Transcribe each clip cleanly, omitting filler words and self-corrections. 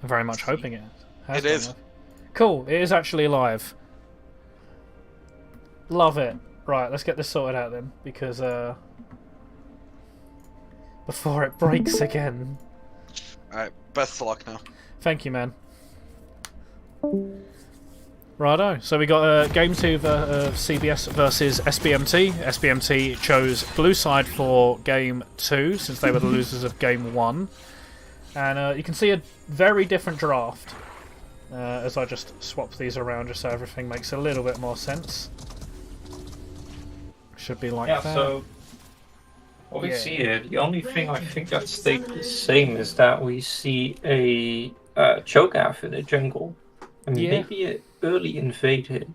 I'm very much hoping it has. It is. Live. Cool, it is actually live. Love it. Right, let's get this sorted out then, because before it breaks again. Alright, best of luck now. Thank you, man. Righto, so we got Game 2 of CBS versus SBMT. SBMT chose blue side for Game 2, since they were the losers of Game 1. And you can see a very different draft, as I just swap these around just so everything makes a little bit more sense. Should be like that. So what we see here, the only thing I think that stayed the same is that we see a Cho'Gath in the jungle. And maybe an early invade here.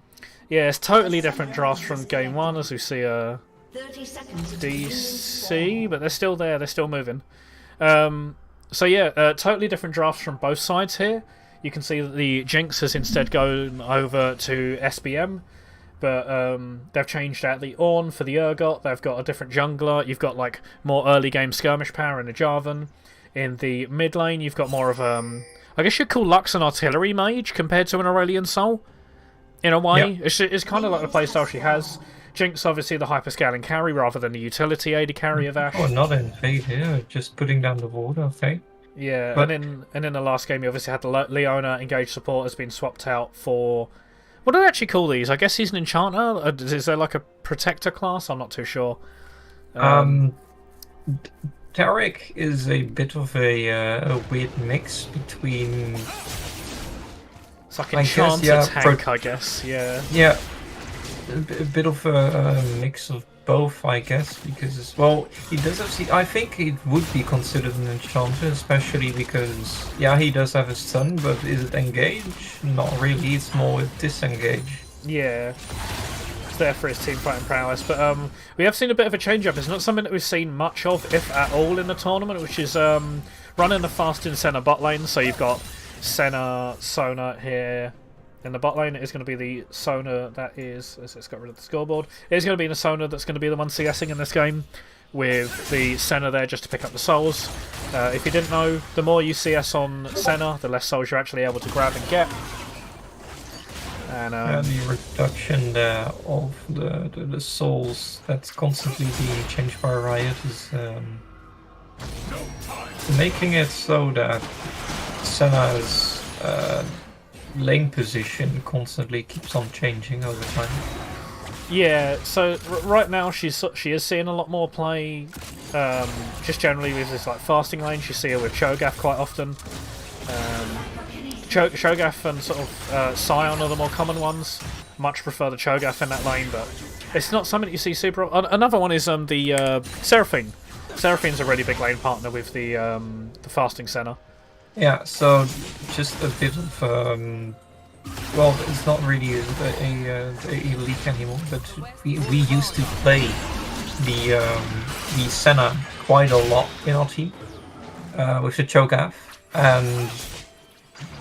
Yeah, it's totally different drafts from Game 1, as we see a DC, but they're still there, they're still moving. So yeah, totally different drafts from both sides here. You can see that the Jinx has instead gone over to SBM, but they've changed out the Ornn for the Urgot. They've got a different jungler. You've got like more early game skirmish power in the Jarvan. In the mid lane, you've got more of I guess you'd call Lux an artillery mage compared to an Aurelion Soul, in a way. Yep. It's kind of like the playstyle she has. Jinx, obviously, the hyperscaling carry rather than the utility AD carry of Ashe. Oh, not invade here, just putting down the ward, I think. Yeah, but... and in the last game, you obviously had the Leona engaged support has been swapped out for... What do they actually call these? I guess he's an enchanter? Is there like a protector class? I'm not too sure. Taric is a bit of a weird mix between... It's like enchanter tank, I guess, yeah. Yeah, a bit of a mix of both, I guess, because, well, he does have... I think it would be considered an enchanter, especially because, yeah, he does have a stun, but is it engage? Not really, it's more disengage. Yeah. There for his team fighting prowess, but we have seen a bit of a change up. It's not something that we've seen much of, if at all, in the tournament, which is running the fast in Senna bot lane. So you've got Senna, Sona here in the bot lane. It is going to be the Sona that is, as it's got rid of the scoreboard, it is going to be the Sona that's going to be the one CSing in this game, with the Senna there just to pick up the souls. If you didn't know, the more you CS on Senna, the less souls you're actually able to grab and get. And the reduction there of the souls that's constantly being changed by Riot is making it so that Senna's lane position constantly keeps on changing over time. Yeah, so right now she is seeing a lot more play, just generally with this like fasting lane. You see her with Cho'Gath quite often. Cho'Gath and sort of Scion are the more common ones. Much prefer the Cho'Gath in that lane, but it's not something that you see super... Another one is the Seraphine. Seraphine's a really big lane partner with the fasting Senna. Yeah, so just a bit of... well, it's not really a leak anymore, but we used to play the Senna quite a lot in our team with the Cho'Gath, and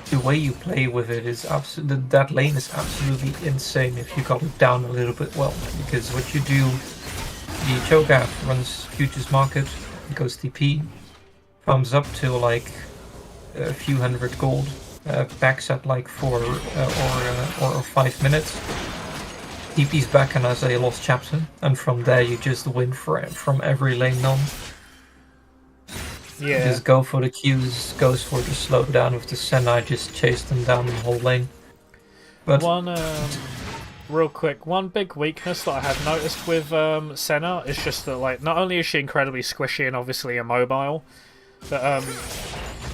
the way you play with it is absolutely... That lane is absolutely insane if you got it down a little bit well, because what you do, the Cho'Gath runs Futures Market, goes TP, farms up to like a few hundred gold, backs at like 4 or 5 minutes, TP's back and has a lost chapter, and from there you just win from every lane none. Yeah. Just go for the Qs, goes for the slowdown with the Senna, just chase them down the whole lane. But real quick, one big weakness that I have noticed with Senna is just that, like, not only is she incredibly squishy and obviously immobile, but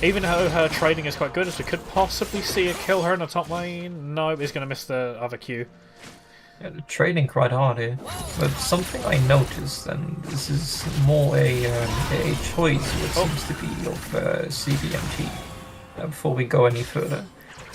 even though her trading is quite good, as we could possibly see her kill her in the top lane, no, he's going to miss the other Q. Yeah, they're trading quite hard here, but something I noticed, and this is more a choice, it seems to be, of CBMT, before we go any further.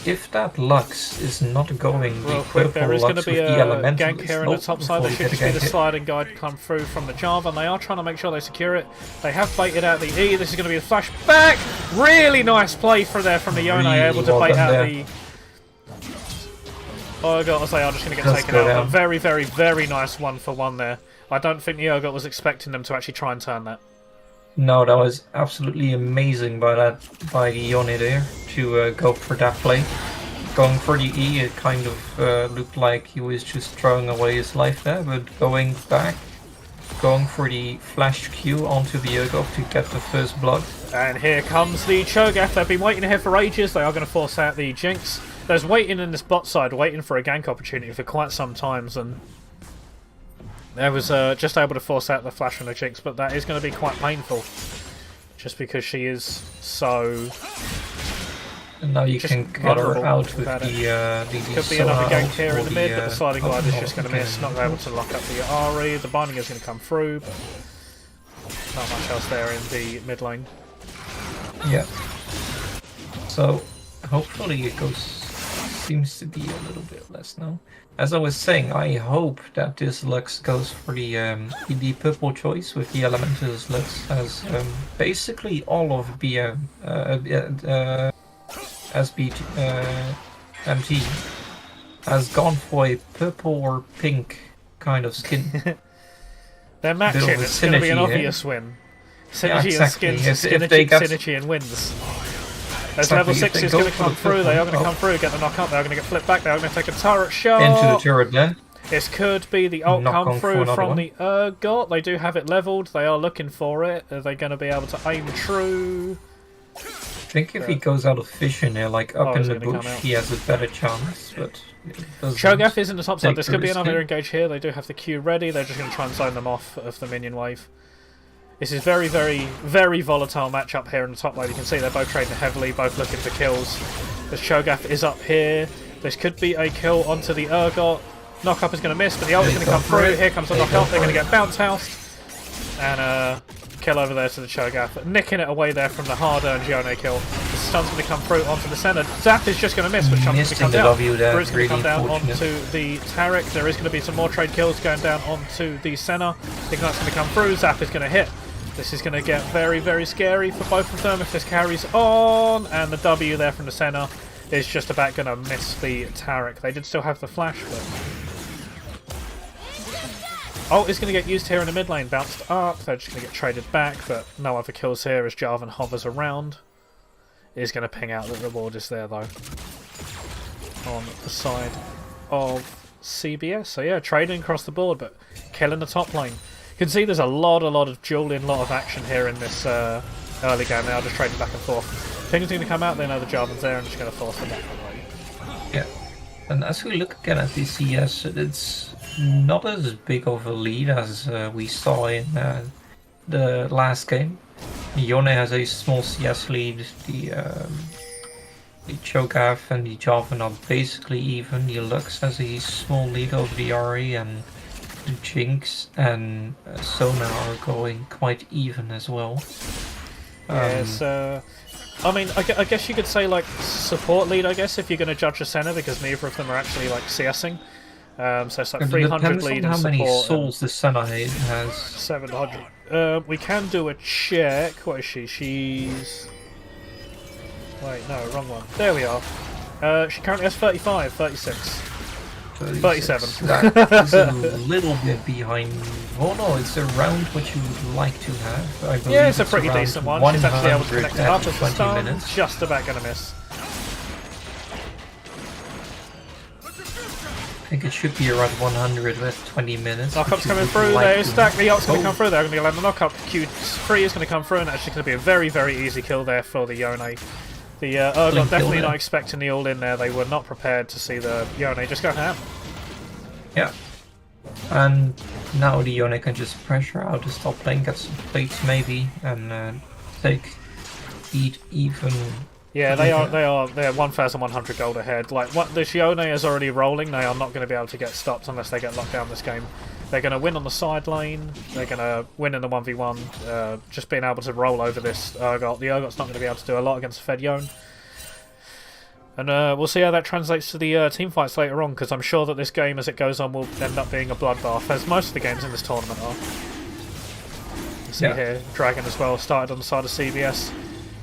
If that Lux is not going the purple Lux with the elemental, gank here in the top side. There should just be the sliding guide come through from the Java, and they are trying to make sure they secure it. They have baited out the E. This is going to be a flash back. Really nice play from the Yone, able to bait out the... Oh, Urgot, they are just going to get taken out. A very, very, very nice 1-for-1 there. I don't think the Urgot was expecting them to actually try and turn that. No, that was absolutely amazing by the Yone there to go for that play. Going for the E, it kind of looked like he was just throwing away his life there, but going back, going for the flash Q onto the Urgot to get the first blood. And here comes the Cho'Gath. They've been waiting here for ages. They are going to force out the Jinx. There's waiting in this bot side, waiting for a gank opportunity for quite some times, and they was just able to force out the flash from the Jinx, but that is going to be quite painful, just because she is so. And now you can get her out with the could be another gank here in the mid, but the sliding glide is just going to miss. Not able to lock up the Ahri. The binding is going to come through, but not much else there in the mid lane. Yeah. So hopefully it seems to be a little bit less now. As I was saying, I hope that this Lux goes for the purple choice with the Elementalist Lux, as basically all of SBMT has gone for a purple or pink kind of skin. They're matching, it's going to be an obvious win. Synergy and skins, synergy and wins. As level 6 is going to come through, they are going to come through, get the knock up, they are going to get flipped back, they are going to take a turret shot. Into the turret then. This could be the ult come through from the Urgot. They do have it leveled, they are looking for it. Are they going to be able to aim true? I think if he goes out of vision there, like up in the bush, he has a better chance, but Cho'Gath is in the top side. This could be another engage here. They do have the Q ready. They're just going to try and zone them off of the minion wave. This is very, very, very volatile matchup here in the top lane. You can see they're both trading heavily, both looking for kills. This Cho'Gath is up here. This could be a kill onto the Urgot. Knock up is going to miss, but the ult is going to come through. Here comes the knock up. They're going to get bounce housed. And kill over there to the Cho'Gath. Nicking it away there from the hard-earned Yone kill. The stun's going to come through onto the center. Zap is just going to miss, but Chump's going to come down. Bruce going to come down onto the Taric. There is going to be some more trade kills going down onto the Senna. Ignite's going to come through. Zap is going to hit. This is going to get very, very scary for both of them if this carries on. And the W there from the Senna is just about going to miss the Taric. They did still have the flash, but... Ult is going to get used here in the mid lane, bounced up, they're just going to get traded back, but no other kills here as Jarvan hovers around. It is going to ping out that the ward is there though, on the side of CBS. So yeah, trading across the board, but killing the top lane. You can see there's a lot of dueling, lot of action here in this early game. They are just trading back and forth. Ping's going to come out, they know the Jarvan's there and just going to force them back away. Yeah, and as we look again at the CS, it's not as big of a lead as we saw in the last game. Yone has a small CS lead, the Cho'Gath and the Jarvan are basically even. The Lux has a small lead over the Ahri, and the Jinx and Sona are going quite even as well. Yeah, I mean, I guess you could say like support lead, I guess, if you're going to judge a Senna, because neither of them are actually like CSing. So it's like 300 lead in how support. Many souls the Senna has? 700. We can do a check. What is she? She's... Wait, no, wrong one. There we are. She currently has 35, 36. 37. That is a little bit behind. Oh no, it's around what you would like to have. I believe yeah, it's a pretty decent one. She's actually able to connect it up as the stun. Minutes. Just about going to miss. I think it should be around 100 with 20 minutes. Knockup's coming through, there, stack, the ult's going to come through, they're going to allow the knockup, Q3 is going to come through, and actually going to be a very, very easy kill there for the Yone. The Urgot definitely not expecting the all in there, they were not prepared to see the Yone just go ham. Yeah. And now the Yone can just pressure out the top lane, get some plates maybe, and eat even. Yeah, they're 1,100 gold ahead. Like what the Shione is already rolling, they are not going to be able to get stopped unless they get locked down this game. They're going to win on the side lane. They're going to win in the 1v1. Just being able to roll over this Urgot. The Urgot's not going to be able to do a lot against Fed Yone. And we'll see how that translates to the team fights later on, because I'm sure that this game, as it goes on, will end up being a bloodbath, as most of the games in this tournament are. You see here, Dragon as well started on the side of CBS.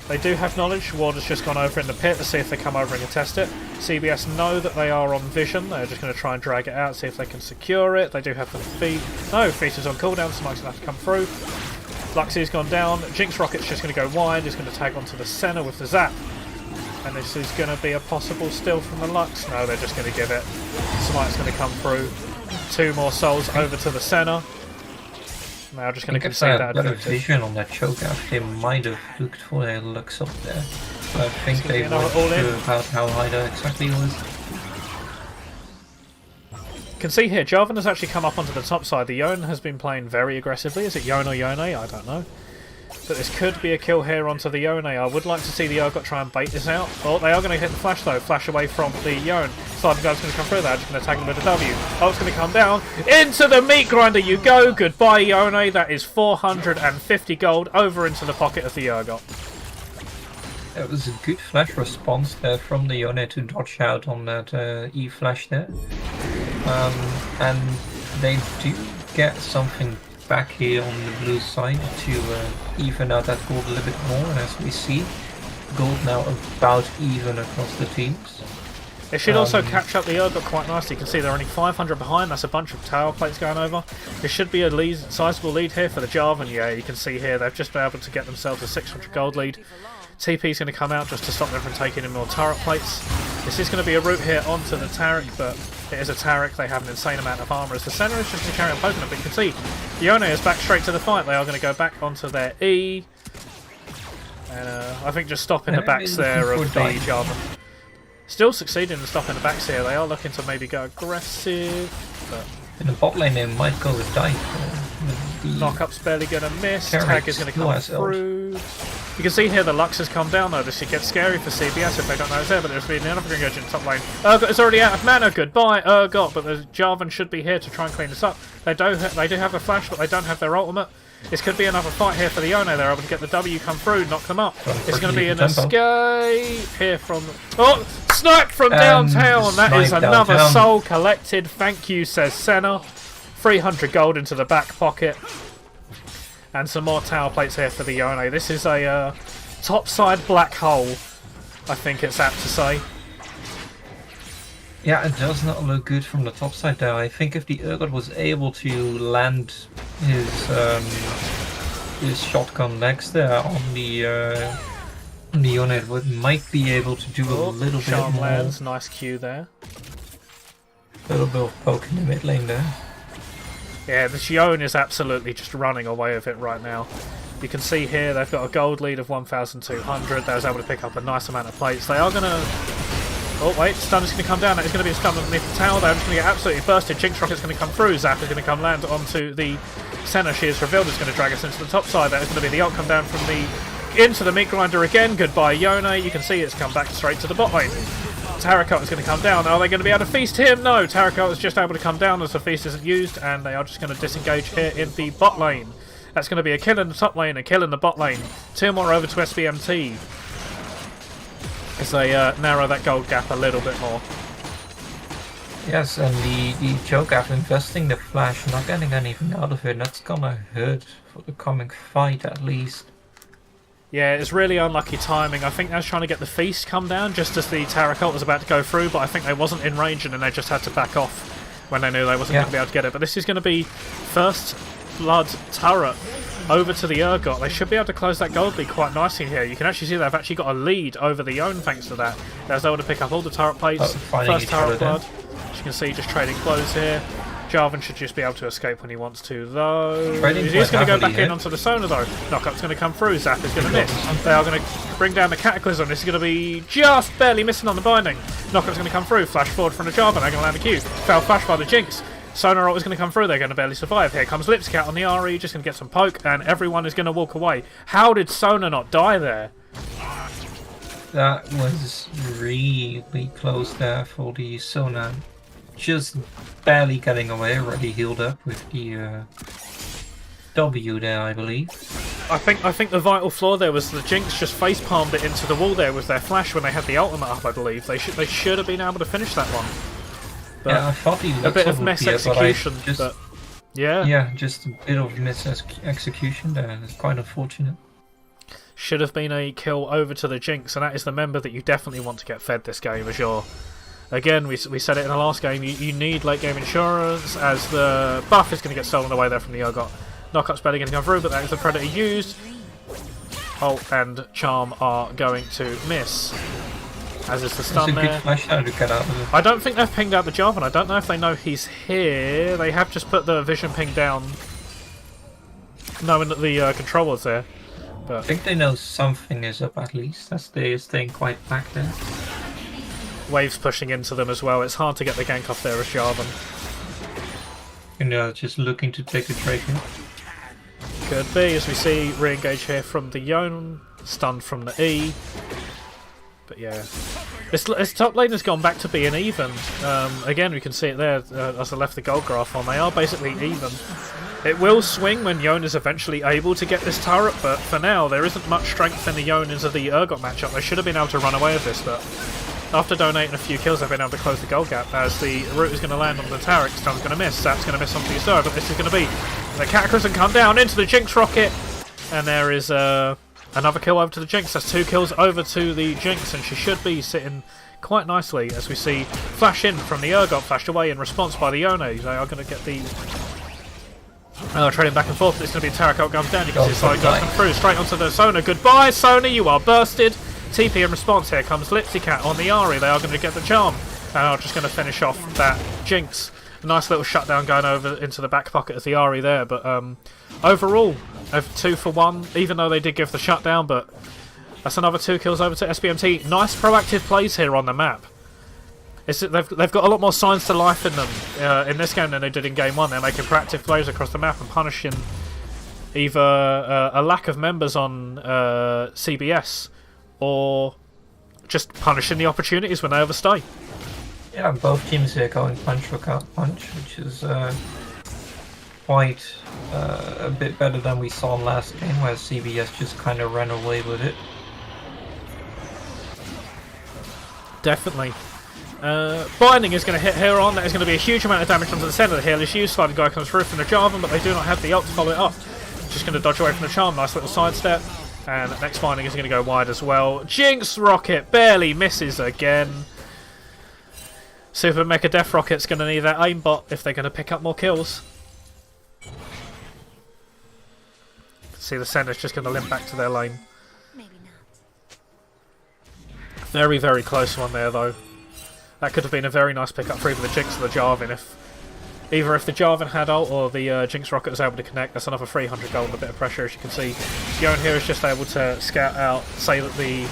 They do have knowledge. Ward has just gone over in the pit to see if they come over and contest it. CBS know that they are on vision. They're just going to try and drag it out, see if they can secure it. They do have the feet. No, feet is on cooldown, so Mike's going to have to come through. Luxie's gone down. Jinx Rocket's just going to go wide. He's going to tag onto the Senna with the Zap. And this is going to be a possible steal from the Lux. No, they're just going to give it. Smite's going to come through. 2 more souls over to the Senna. Now just going to concede that better advantage. vision on that choke after they might have looked for a Lux up there. I think they weren't all sure in. about how high that exactly was. You can see here, Jarvan has actually come up onto the top side. The Yone has been playing very aggressively. Is it Yone or Yone? I don't know. But this could be a kill here onto the Yone. I would like to see the Urgot try and bait this out. Oh, they are going to hit the flash though. Flash away from the Yone. Cyber Guard's going to come through there. Just going to tag him with a W. Oh, it's going to come down. Into the meat grinder you go. Goodbye, Yone. That is 450 gold over into the pocket of the Urgot. It was a good flash response there from the Yone to dodge out on that E flash there. And they do get something back here on the blue side to even out that gold a little bit more, and as we see, gold now about even across the teams. They should also catch up the Urgot quite nicely. You can see they're only 500 behind. That's a bunch of tower plates going over. There should be a sizable lead here for the Jarvan. Yeah, you can see here they've just been able to get themselves a 600 gold lead. TP's going to come out just to stop them from taking in more turret plates. This is going to be a route here onto the Taric, but it is a Taric. They have an insane amount of armour as the Senna is just going to carry on poking them. But you can see Yone is back straight to the fight. They are going to go back onto their E. And I think just stopping the backs there of the Jarvan. Still succeeding in stopping the backs here. They are looking to maybe go aggressive. But in the bot lane they might go with dive. Knock-up's barely going to miss. Tag is going to come through. You can see here the Lux has come down though. This should get scary for CBS if they don't know it's there, but there's been another Gringage in top lane. Urgot is already out of mana. Goodbye, Urgot. But the Jarvan should be here to try and clean this up. They do have a flash, but they don't have their ultimate. This could be another fight here for the Yone. They're able to get the W come through, knock them up. It's going to be an escape here from... Oh! Snipe from downtown! That is another soul collected. Thank you, says Senna. 300 gold into the back pocket. And some more tower plates here for the Yone. This is a topside black hole, I think it's apt to say. Yeah, it does not look good from the top side there. I think if the Urgot was able to land his shotgun next there on the Yone, it might be able to do a little bit more. Lands, nice Q there. A little bit of poke in the mid lane there. Yeah, this Yone is absolutely just running away with it right now. You can see here they've got a gold lead of 1,200. They was able to pick up a nice amount of plates. They are going to... Oh, wait, stun is going to come down. It's going to be a stun underneath the tower. They're just going to get absolutely bursted. Jinx Rocket's going to come through. Zap is going to come land onto the Senna. She is revealed. It's going to drag us into the top side. That is going to be the ult come down from the... Into the meat grinder again. Goodbye, Yone. You can see it's come back straight to the bot lane. Tarot is going to come down. Are they going to be able to feast him? No, Tarot is just able to come down as the feast isn't used, and they are just going to disengage here in the bot lane. That's going to be a kill in the top lane, a kill in the bot lane. 2 more over to SBMT as they narrow that gold gap a little bit more. Yes, and the choke after investing the flash, not getting anything out of it, that's gonna hurt for the coming fight at least. Yeah, it's really unlucky timing. I think they was trying to get the feast come down just as the Tarot was about to go through, but I think they wasn't in range and then they just had to back off when they knew they wasn't going to be able to get it. But this is going to be first blood turret over to the Urgot. They should be able to close that gold lead quite nicely here. You can actually see they've actually got a lead over the Yone thanks to that. They was able to pick up all the turret plates. First turret blood. As you can see, just trading blows here. Jarvan should just be able to escape when he wants to, though. He's going to go back in onto the Sona, though. Knockup's going to come through. Zap is going to miss. They are going to bring down the Cataclysm. This is going to be just barely missing on the binding. Knockup's going to come through. Flash forward from the Jarvan. They're going to land a Q. Foul flash by the Jinx. Sona ult is going to come through. They're going to barely survive. Here comes Lipscat on the RE. Just going to get some poke, and everyone is going to walk away. How did Sona not die there? That was really close there for the Sona. Just barely getting away, already healed up with the W there, I believe. I think the vital flaw there was the Jinx just face palmed it into the wall there with their flash when they had the ultimate up. I believe they should have been able to finish that one. But yeah, I thought he a bit of miss execution, but yeah, just a bit of miss execution there. It's quite unfortunate. Should have been a kill over to the Jinx, and that is the member that you definitely want to get fed this game as your. Again, we said it in the last game, you need late game insurance as the buff is going to get stolen away there from the Urgot. Knockup's barely going to come through, but that is the Predator used. Ult and Charm are going to miss. As is the stun there. I don't think they've pinged out the Jarvan. I don't know if they know he's here. They have just put the vision ping down, knowing that the controller's there. But I think they know something is up at least. That's they're staying quite back there. Waves pushing into them as well. It's hard to get the gank off there as Jarvan. You know, just looking to take a trade here. Could be, as we see re-engage here from the Yone, stunned from the E. But yeah, this top lane has gone back to being even. Again, we can see it there as I left the gold graph on. They are basically even. It will swing when Yone is eventually able to get this turret, but for now there isn't much strength in the Yone into the Urgot matchup. They should have been able to run away with this, but after donating a few kills they've been able to close the gold gap, as the root is going to land on the turret. Stun's going to miss, Zap's going to miss onto the Yasuo, but this is going to be the Cataclysm come down into the Jinx rocket, and there is another kill over to the Jinx. That's 2 kills over to the Jinx, and she should be sitting quite nicely as we see flash in from the Urgot, flashed away in response by the Yone. They are going to get the trading back and forth. It's going to be a Tarot comes down. You can see side guys come through straight onto the Sona. Goodbye, Sona, you are bursted. TP in response here comes Lipsycat on the Ahri. They are going to get the charm and are just going to finish off that Jinx. A nice little shutdown going over into the back pocket of the Ahri there, but overall, 2 for 1, even though they did give the shutdown, but that's another 2 kills over to SBMT. Nice proactive plays here on the map. They've got a lot more signs to life in them in this game than they did in Game 1. They're making proactive plays across the map and punishing either a lack of members on CBS or just punishing the opportunities when they overstay. Yeah, both teams here going punch for punch, which is quite a bit better than we saw last game, where CBS just kind of ran away with it. Definitely. Binding is going to hit here on. That is going to be a huge amount of damage onto the centre of the hill. Is used. Sliding guy comes through from the Jarvan, but they do not have the ult to follow it up. Just going to dodge away from the charm. Nice little sidestep. And next Binding is going to go wide as well. Jinx Rocket barely misses again. Super Mecha Death Rocket's going to need that aimbot if they're going to pick up more kills. See, the centre's just going to limp back to their lane. Maybe not. Very, very close one there, though. That could have been a very nice pick up for either the Jinx or the Jarvan. Either if the Jarvan had ult or the Jinx Rocket was able to connect. That's another 300 gold and a bit of pressure, as you can see. Yone here is just able to scout out, say that the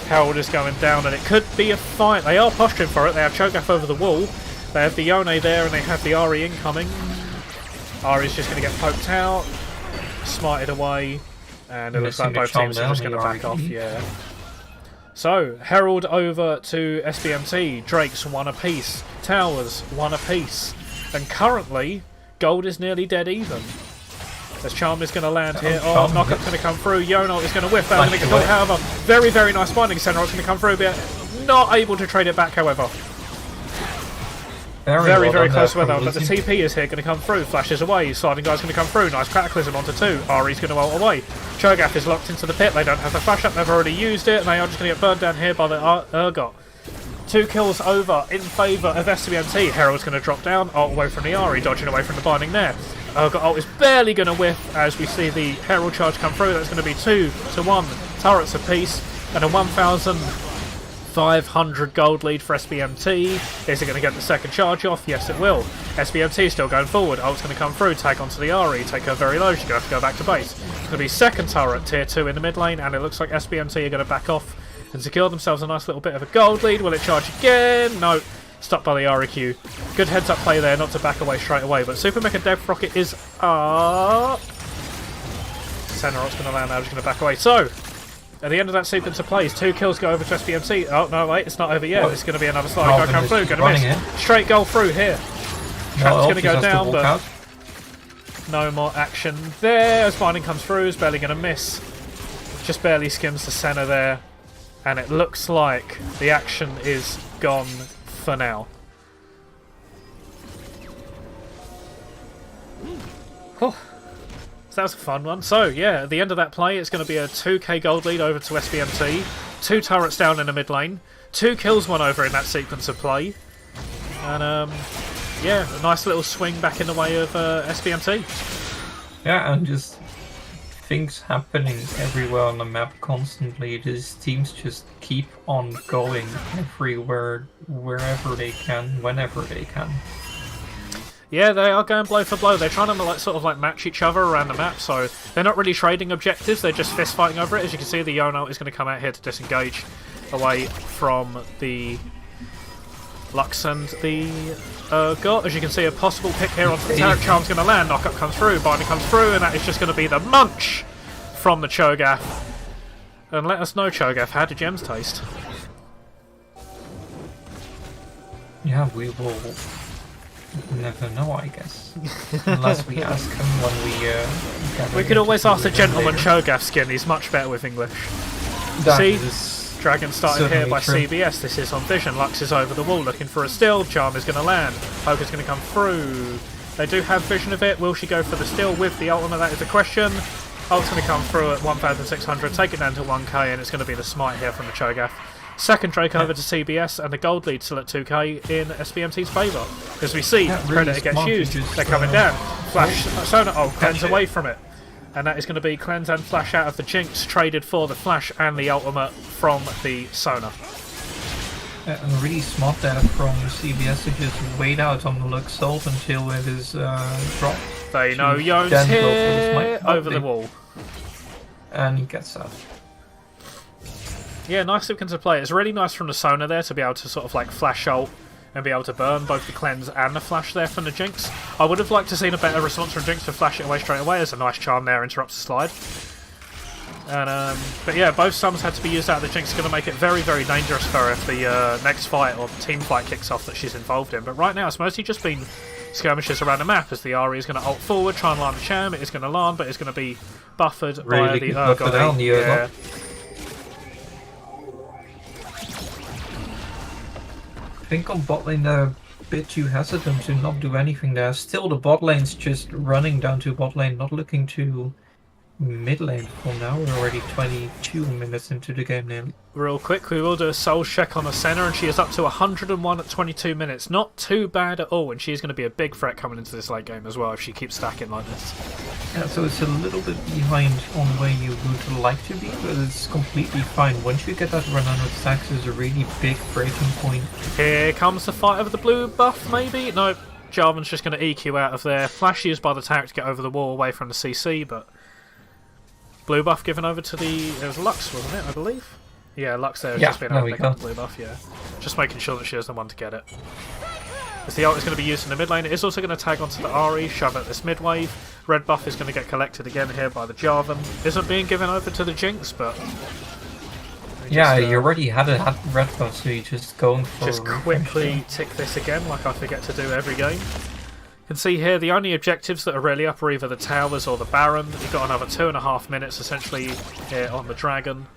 Herald is going down, and it could be a fight. They are posturing for it. They have Cho'Gath over the wall. They have the Yone there, and they have the Ahri incoming. Ahri's just going to get poked out, smited away, and it looks like both teams are just going to back off. Yeah. So, Herald over to SBMT. Drake's 1 apiece. Towers 1 apiece. And currently, gold is nearly dead even. As Charm is going to land here. Oh, Knockup's going to come through. Yone is going to whiff that. Going to get however. Very, very nice Binding Center. It's going to come through, but not able to trade it back, however. Very, very close weather, but the TP is here, going to come through, flashes away, Sliding Guy's going to come through, nice Cataclysm onto 2, Ahri's going to ult away, Cho'Gath is locked into the pit, they don't have the flash up, they've already used it, and they are just going to get burned down here by the Urgot. 2 kills over in favour of SBMT, Herald's going to drop down, ult away from the Ahri, dodging away from the Binding there. Urgot ult is barely going to whiff as we see the Herald charge come through, that's going to be 2-1 turrets apiece, and a 1,500 gold lead for SBMT. Is it going to get the second charge off? Yes, it will. SBMT still going forward. Ult's going to come through, tag onto the Ahri, take her very low. She's going to have to go back to base. It's going to be second turret, tier 2 in the mid lane, and it looks like SBMT are going to back off and secure themselves a nice little bit of a gold lead. Will it charge again? No. Stopped by the REQ. Good heads up play there, not to back away straight away, but Super Mecha Death Rocket is up. Senarot's going to land now, just going to back away. So, at the end of that sequence of plays, 2 kills go over to SBMT. Oh, no, wait, it's not over yet. It's going to be another slide. Go come through, going to miss. Straight goal through here. Trap's going to go down, but no more action there. As Binding comes through, is barely going to miss. Just barely skims the center there. And it looks like the action is gone for now. Oh. So that was a fun one. So, yeah, at the end of that play, it's going to be a 2k gold lead over to SBMT. 2 turrets down in the mid lane. 2 kills won over in that sequence of play. And, yeah, a nice little swing back in the way of SBMT. Yeah, and just things happening everywhere on the map constantly. These teams just keep on going everywhere, wherever they can, whenever they can. Yeah, they are going blow for blow. They're trying to sort of match each other around the map, so they're not really trading objectives. They're just fist fighting over it. As you can see, the Yono is going to come out here to disengage away from the Lux and the Urgot. As you can see, a possible pick here onto the turret. Charm's going to land. Knockup comes through. Binding comes through, and that is just going to be the munch from the Cho'Gath. And let us know, Cho'Gath, how do gems taste? Yeah, we will never know, I guess. Unless we ask him when we We could always ask the gentleman Cho'Gath skin. He's much better with English. See? Dragon started here by CBS. This is on Vision. Lux is over the wall looking for a steal. Charm is going to land. Poker's going to come through. They do have vision of it. Will she go for the steal with the ultimate? That is the question. Ult's going to come through at 1,600. Take it down to 1k, and it's going to be the smite here from the Cho'Gath. Second Drake over to CBS, and the gold lead still at 2k in SBMT's favour. As we see, Predator gets used. They're coming down. Flash, Sonar, cleanse away from it. And that is going to be cleanse and flash out of the Jinx, traded for the flash and the ultimate from the Sonar. Really smart there from CBS to just wait out on the Lux ult until it is dropped. They know Yone's here, over the wall. And he gets out. Yeah, nice looking to play. It's really nice from the Sonar there to be able to sort of flash ult and be able to burn both the cleanse and the flash there from the Jinx. I would have liked to seen a better response from Jinx to flash it away straight away. There's a nice charm there, interrupts the slide. And but yeah, both sums had to be used out of the Jinx. It's going to make it very, very dangerous for her if the next fight or team fight kicks off that she's involved in. But right now it's mostly just been skirmishes around the map as the Ahri is going to ult forward, try and land the Cham. It is going to land, but it's going to be buffered by the Urgot. Yeah. I think on bot lane they're a bit too hesitant to not do anything there. Still the bot lane's just running down to bot lane, not looking to mid lane for now. We're already 22 minutes into the game now. Real quick, we will do a soul check on the Senna, and she is up to 101 at 22 minutes. Not too bad at all, and she's going to be a big threat coming into this late game as well if she keeps stacking like this. Yeah, so it's a little bit behind on where you would like to be, but it's completely fine. Once you get that run on with stacks, is a really big breaking point. Here comes the fight over the blue buff, maybe? No, Jarvan's just going to EQ out of there. Flash used by the tower to get over the wall away from the CC, but blue buff given over to the... It was Lux, wasn't it, I believe? Yeah, Lux there has just been able to pick up the blue buff, yeah. Just making sure that she is the one to get it. As the ult is going to be used in the mid lane, it is also going to tag onto the Ahri, shove at this mid wave. Red buff is going to get collected again here by the Jarvan. Isn't being given over to the Jinx, but... Yeah, you already had a red buff, so you're just going for... Just quickly tick this again, like I forget to do every game. You can see here the only objectives that are really up are either the towers or the Baron. You've got another 2.5 minutes essentially here on the Dragon.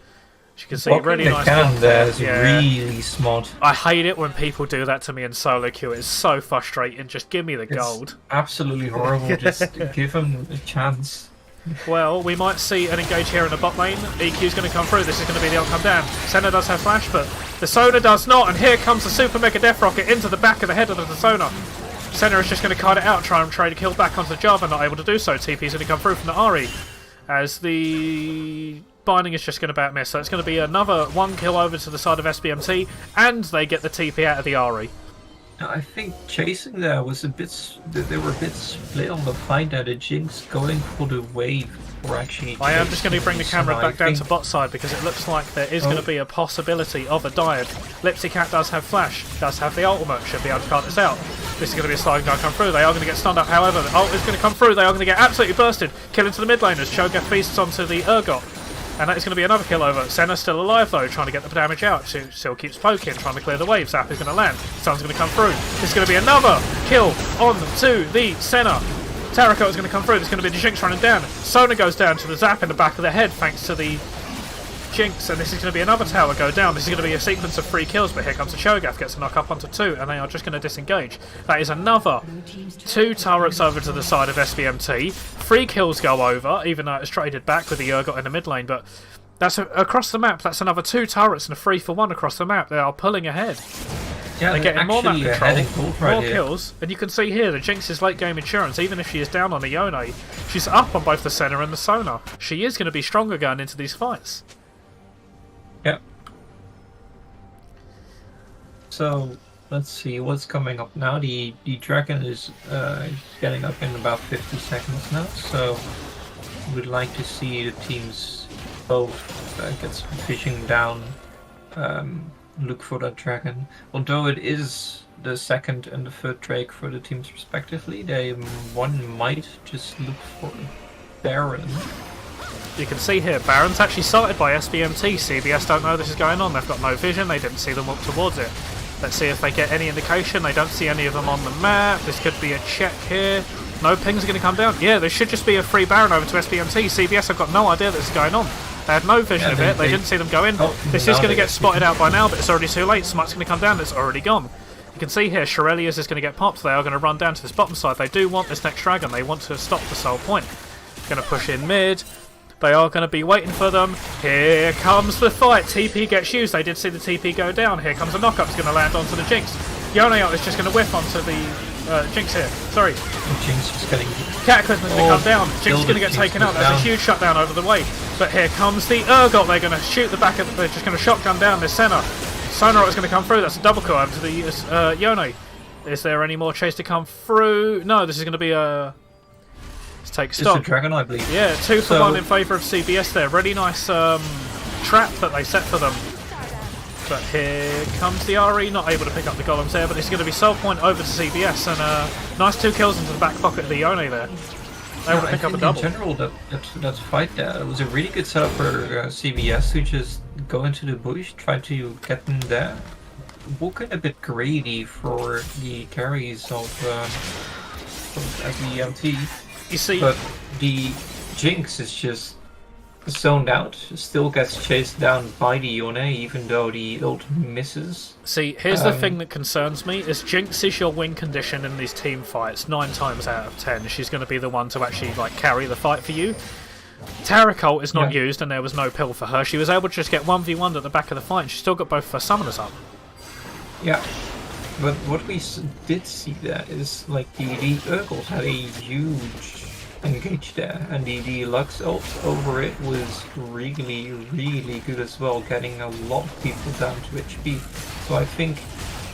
As you can see, really nice block there is really smart. I hate it when people do that to me in solo queue. It's so frustrating. Just give me the gold. Absolutely horrible. Just give him a chance. Well, we might see an engage here in the bot lane. EQ's going to come through. This is going to be the ult come down. Senna does have flash, but the Sonar does not. And here comes the Super Mega Death Rocket into the back of the head of the Sonar. Senna is just going to card it out, try and trade a kill back onto Java, not able to do so. TP's going to come through from the Ahri as the binding is just going to about miss. So it's going to be another one kill over to the side of SBMT, and they get the TP out of the Ahri. I think chasing there was a bit... They were a bit split on the fight there. The Jinx going for the wave or actually... I am just going to bring the camera back down to bot side because it looks like there is going to be a possibility of a dive. Lipsy Cat does have flash, does have the ultimate, should be able to card this out. This is going to be a sliding guy come through. They are going to get stunned up, however. The ult is going to come through. They are going to get absolutely bursted. Kill into the mid laners. Cho'Gath feasts onto the Urgot. And that is going to be another kill over. Senna's still alive though, trying to get the damage out. She still keeps poking, trying to clear the wave. Zap is going to land. Sun's going to come through. This is going to be another kill on to the Senna. Tarako is going to come through. There's going to be the Jinx running down. Sona goes down to the Zap in the back of the head thanks to the Jinx, and this is going to be another tower go down. This is going to be a sequence of 3 kills, but here comes the Cho'Gath, gets a knock up onto 2, and they are just going to disengage. That is another 2 turrets over to the side of SBMT. 3 kills go over, even though it's traded back with the Urgot in the mid lane, but that's across the map. That's another 2 turrets and a 3-for-1 across the map. They are pulling ahead. Yeah, They're getting more map actually control, heading gold right more here. kills, and you can see here the Jinx's late game insurance, even if she is down on the Yone, she's up on both the Senna and the Sona. She is going to be stronger going into these fights. Yeah. So, let's see what's coming up now. The dragon is getting up in about 50 seconds now, so we'd like to see the teams both get some fishing down, look for that dragon. Although it is the second and the third Drake for the teams respectively, one might just look for Baron. You can see here, Baron's actually sighted by SBMT. CBS don't know this is going on. They've got no vision. They didn't see them walk towards it. Let's see if they get any indication. They don't see any of them on the map. This could be a check here. No pings are going to come down. Yeah, there should just be a free Baron over to SBMT. CBS have got no idea that this is going on. They had no vision of it. They didn't see them go in. This is going to get spotted out by now, but it's already too late. Smite's going to come down. It's already gone. You can see here, Shirelius is going to get popped. They are going to run down to this bottom side. They do want this next dragon. They want to stop the Soul Point. Going to push in mid. They are going to be waiting for them. Here comes the fight. TP gets used. They did see the TP go down. Here comes a knockup. It's going to land onto the Jinx. Yoneo is just going to whiff onto the Jinx here. Sorry. The Jinx is getting... Cataclysm is going to come down. Jinx is going to get taken out. There's a huge shutdown over the way. But here comes the Urgot. They're going to shoot the back of the... They're just going to shotgun down this Senna. Sonarot is going to come through. That's a double kill over to the Yone. Is there any more chase to come through? No, this is going to be a... Let's take stock. Just a dragon, I believe. Yeah, 2 for 1 in favour of CBS there. Really nice trap that they set for them. But here comes the RE, not able to pick up the golems there, but it's going to be Soul Point over to CBS, and nice 2 kills into the back pocket of the Yone there. Able to pick up a double. In general, that fight there, it was a really good setup for CBS to just go into the bush, try to get them there. Looking a bit greedy for the carries of SBMT. You see, but the Jinx is just zoned out, still gets chased down by the Yone, even though the ult misses. See, here's the thing that concerns me, is Jinx is your win condition in these team fights, 9 times out of 10. She's going to be the one to actually carry the fight for you. Tarot is not used, and there was no pill for her. She was able to just get 1v1'd at the back of the fight, and she still got both her summoners up. Yeah, but what we did see there is the Urgot had a huge engage there, and the Lux ult over it was really, really good as well, getting a lot of people down to HP. So I think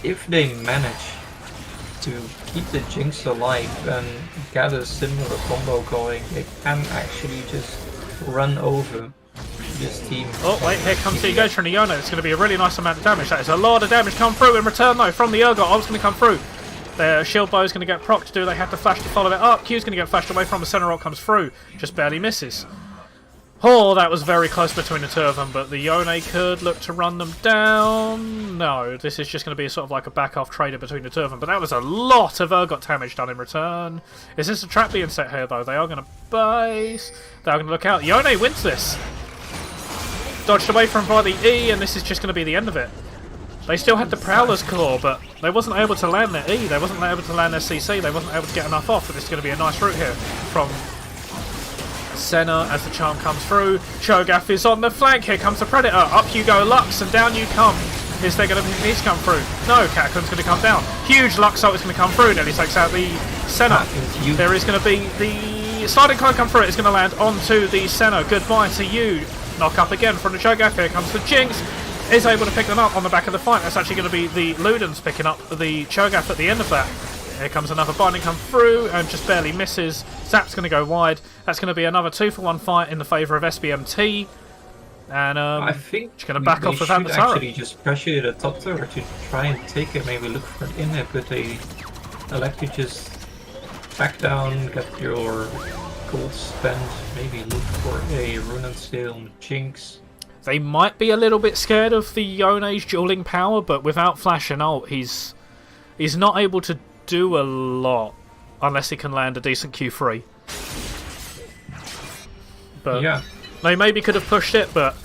if they manage to keep the Jinx alive and get a similar combo going, they can actually just run over this team. Oh wait, here comes the engage from the Yone. It's going to be a really nice amount of damage. That is a lot of damage come through in return though from the Urgot. Ult's going to come through. Their shield bow is going to get procced. Do they have to flash to follow it up? Q's going to get flashed away from the center rock, comes through. Just barely misses. Oh, that was very close between the 2 of them, but the Yone could look to run them down. No, this is just going to be sort of like a back-off trader between the 2 of them, but that was a lot of Urgot damage done in return. Is this a trap being set here, though? They are going to base. They are going to look out. Yone wins this. Dodged away from by the E, and this is just going to be the end of it. They still had the Prowler's Claw, but they wasn't able to land their E. They wasn't able to land their CC. They wasn't able to get enough off, but this is going to be a nice route here from Senna as the charm comes through. Cho'Gath is on the flank. Here comes the Predator. Up you go, Lux, and down you come. Is there going to be these come through? No, Cataclysm's going to come down. Huge Lux ult is going to come through. Nearly takes out the Senna. There is going to be the sliding cone come through. It's going to land onto the Senna. Goodbye to you. Knock up again from the Cho'Gath. Here comes the Jinx. Is able to pick them up on the back of the fight. That's actually going to be the Ludens picking up the Cho'Gath at the end of that. Here comes another binding come through and just barely misses. Zap's going to go wide. That's going to be another 2 for 1 fight in the favour of SBMT. And I think she's going to back off without the turret. actually just pressure the top turret to try and take it, maybe look for an inhib, but they elect to just back down, get your gold spent, maybe look for a Rune and Steel on the Jinx. They might be a little bit scared of the Yone's dueling power, but without flash and ult, he's not able to do a lot unless he can land a decent Q3. But yeah, they maybe could have pushed it, but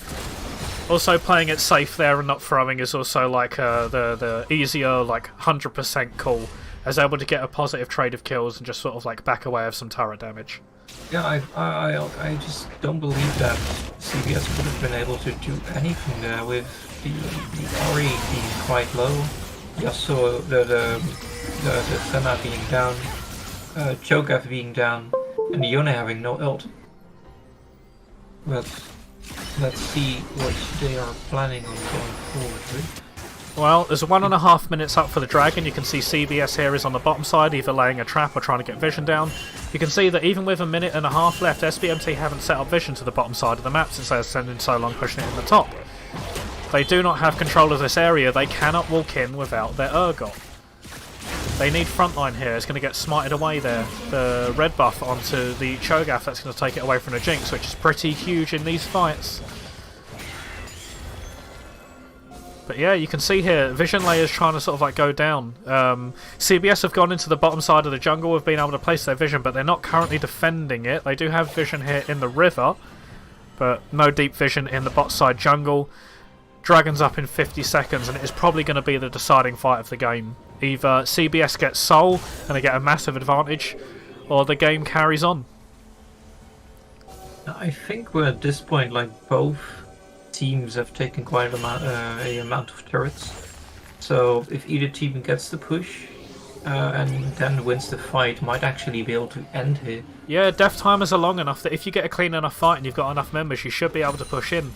also playing it safe there and not throwing is also the easier 100% call, as able to get a positive trade of kills and just sort of back away of some turret damage. Yeah, I just don't believe that CBS would have been able to do anything there with the RE being quite low. Yasuo, the Senna being down, Cho'Gath being down, and Yone having no ult. But let's see what they are planning on going forward with. Well, there's 1.5 minutes up for the dragon. You can see CBS here is on the bottom side, either laying a trap or trying to get vision down. You can see that even with 1.5 minutes left, SBMT haven't set up vision to the bottom side of the map since they're spending so long pushing it in the top. They do not have control of this area. They cannot walk in without their Urgot. They need frontline here. It's going to get smited away there. The red buff onto the Cho'Gath, that's going to take it away from the Jinx, which is pretty huge in these fights. But yeah, you can see here, vision layers trying to sort of like go down. CBS have gone into the bottom side of the jungle, have been able to place their vision, but they're not currently defending it. They do have vision here in the river, but no deep vision in the bot side jungle. Dragon's up in 50 seconds, and it is probably going to be the deciding fight of the game. Either CBS gets Soul, and they get a massive advantage, or the game carries on. I think we're at this point, like, both teams have taken quite a amount of turrets. So if either team gets the push and then wins the fight, might actually be able to end here. Yeah, death timers are long enough that if you get a clean enough fight and you've got enough members, you should be able to push in.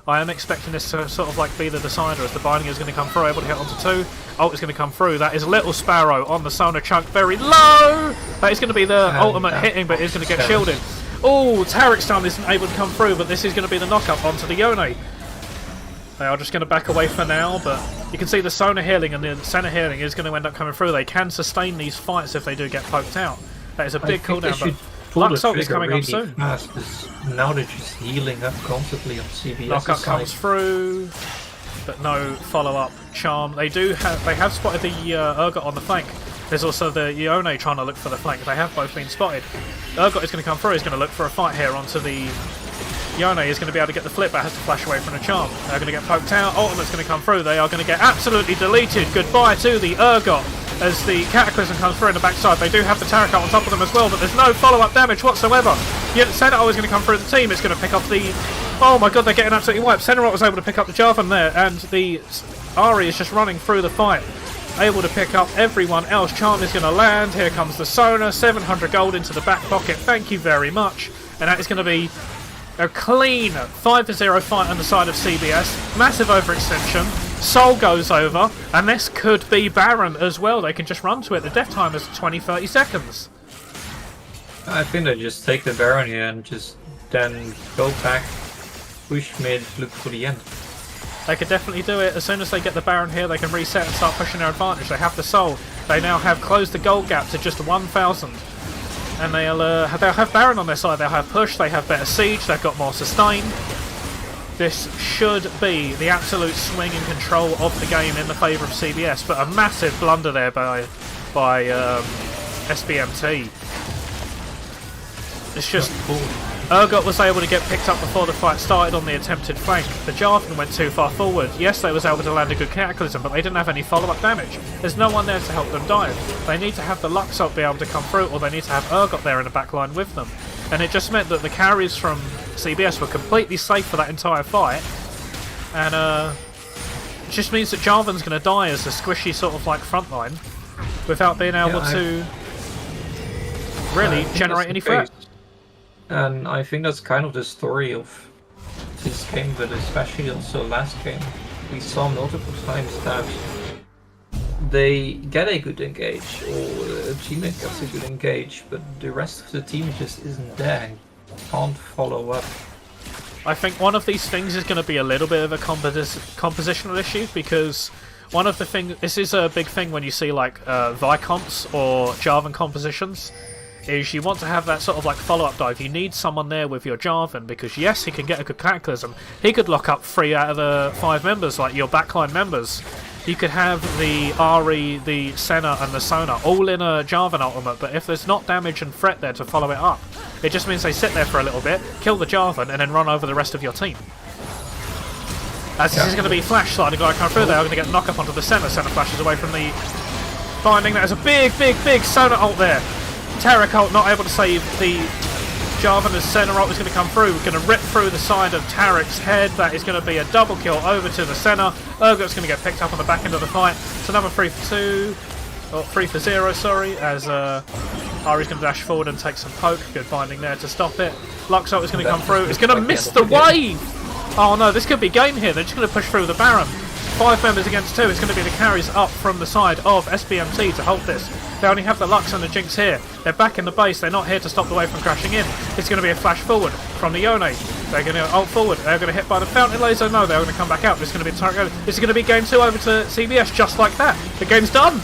I am expecting this to sort of like be the decider as the binding is going to come through, able to hit onto 2. Ult is going to come through. That is Little Sparrow on the Sona chunk, very low! That is going to be the ultimate hitting, but is going to get shielded. Oh, Tarek's stun isn't able to come through, but this is going to be the knock-up onto the Yone. They are just going to back away for now, but you can see the Sona healing and the Senna healing is going to end up coming through. They can sustain these fights if they do get poked out. That is a big cooldown, but Lux ult is coming really on soon. Fast, now they're just healing up constantly on CBS. Knock-up comes through, but no follow-up charm. They have spotted the Urgot on the flank. There's also the Yone trying to look for the flank. They have both been spotted. Urgot is going to come through. He's going to look for a fight here onto the Yone. Is going to be able to get the flip, but has to flash away from the charm. They're going to get poked out. Ultimate's going to come through. They are going to get absolutely deleted. Goodbye to the Urgot as the Cataclysm comes through in the backside. They do have the Tarot on top of them as well, but there's no follow-up damage whatsoever. Yet Senator is going to come through the team. It's going to pick off the... Oh my god, they're getting absolutely wiped. Senator was able to pick up the Jarvan there, and the Ahri is just running through the fight, able to pick up everyone else. Charm is going to land. Here comes the Sona. 700 gold into the back pocket. Thank you very much. And that is going to be a clean 5-0 fight on the side of CBS. Massive overextension. Soul goes over, and this could be Baron as well. They can just run to it. The death time is 20-30 seconds. I think they just take the Baron here and just then go back, push mid, look for the end. They could definitely do it. As soon as they get the Baron here, they can reset and start pushing their advantage. They have the Soul. They now have closed the gold gap to just 1,000. And they'll have Baron on their side. They'll have push. They have better siege. They've got more sustain. This should be the absolute swing and control of the game in the favour of CBS. But a massive blunder there by SBMT. It's just... Urgot was able to get picked up before the fight started on the attempted flank. The Jarvan went too far forward. Yes, they was able to land a good Cataclysm, but they didn't have any follow-up damage. There's no one there to help them dive. They need to have the Lux ult be able to come through, or they need to have Urgot there in the back line with them. And it just meant that the carries from CBS were completely safe for that entire fight. And it just means that Jarvan's going to die as a squishy sort of like frontline without being able to really generate any threat. And I think that's kind of the story of this game, but especially also last game. We saw multiple times that they get a good engage, or a teammate gets a good engage, but the rest of the team just isn't there and can't follow up. I think one of these things is going to be a little bit of a compositional issue, because one of the things, this is a big thing when you see like Vicomps or Jarvan compositions, is you want to have that sort of like follow-up dive. You need someone there with your Jarvan, because yes, he can get a good Cataclysm. He could lock up 3 out of the 5 members, like your backline members. You could have the Ahri, the Senna and the Sona all in a Jarvan ultimate, but if there's not damage and threat there to follow it up, it just means they sit there for a little bit, kill the Jarvan, and then run over the rest of your team. As this is going to be Flash sliding guy coming through, they are going to get knock up onto the Senna. Senna flashes away from the binding. That is a big Sona ult there. Tarek ult not able to save the Jarvan's center ult is going to come through. We're going to rip through the side of Tarek's head. That is going to be a double kill over to the center. Urgot's going to get picked up on the back end of the fight. It's another 3 for 2. Or 3 for 0, sorry, as Ari's going to dash forward and take some poke. Good binding there to stop it. Lux ult is going to come through. It's going to miss the wave! Oh no, this could be game here. They're just going to push through the Baron. 5 members against 2. It's going to be the carries up from the side of SBMT to hold this. They only have the Lux and the Jinx here. They're back in the base. They're not here to stop the wave from crashing in. It's going to be a flash forward from the Yone. They're going to ult forward. They're going to hit by the Fountain Laser. No, they're going to come back out. This is going to be this is going to be game 2 over to CBS just like that. The game's done.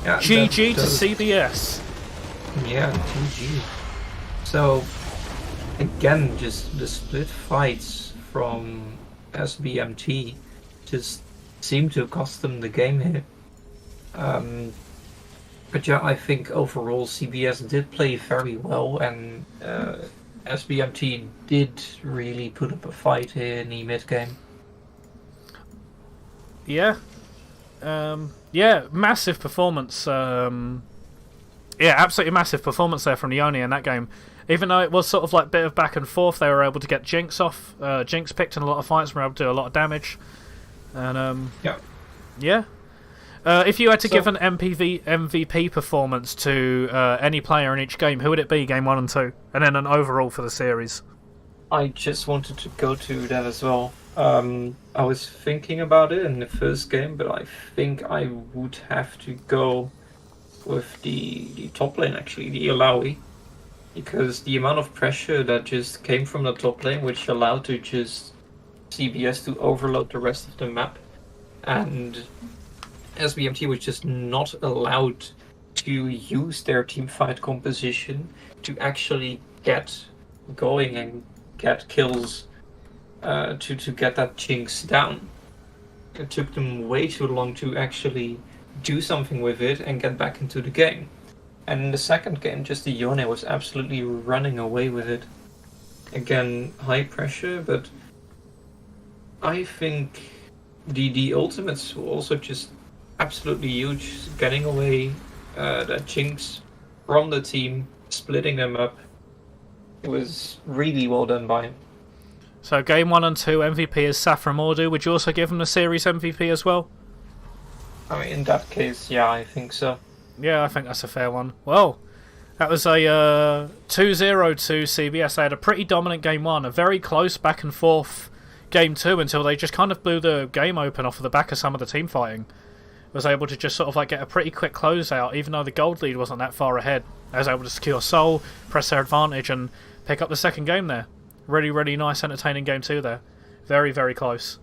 Yeah, GG to CBS. Yeah, GG. So, again, just the split fights from SBMT just seem to cost them the game here. But yeah, I think overall CBS did play very well, and SBMT did really put up a fight here in the mid game. Yeah. Yeah, massive performance. Yeah, absolutely massive performance there from Leone in that game. Even though it was sort of like a bit of back and forth, they were able to get Jinx off. Jinx picked in a lot of fights, were able to do a lot of damage. And yeah. If you had to give an MVP performance to any player in each game, who would it be, game 1 and 2? And then an overall for the series? I just wanted to go to that as well. I was thinking about it in the first game, but I think I would have to go with the top lane, actually, the Alawi. Because the amount of pressure that just came from the top lane, which allowed to just CBS to overload the rest of the map, and SBMT was just not allowed to use their teamfight composition to actually get going and get kills to get that Jinx down. It took them way too long to actually do something with it and get back into the game. And in the second game, just the Yone was absolutely running away with it. Again, high pressure, but I think the ultimates were also just absolutely huge, getting away that Jinx from the team, splitting them up. It was really well done by him. So game 1 and 2 MVP is Saffron Mordu. Would you also give him the series MVP as well? I mean, in that case, yeah, I think so. Yeah, I think that's a fair one. Well, that was a 2-0 to CBS. They had a pretty dominant game 1, a very close back and forth game 2 until they just kind of blew the game open off of the back of some of the team fighting. Was able to just sort of like get a pretty quick closeout, even though the gold lead wasn't that far ahead. They was able to secure Soul, press their advantage, and pick up the second game there. Really, really nice, entertaining game 2 there. Very, very close.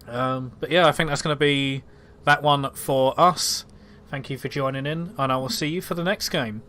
But yeah, I think that's going to be that one for us. Thank you for joining in, and I will see you for the next game.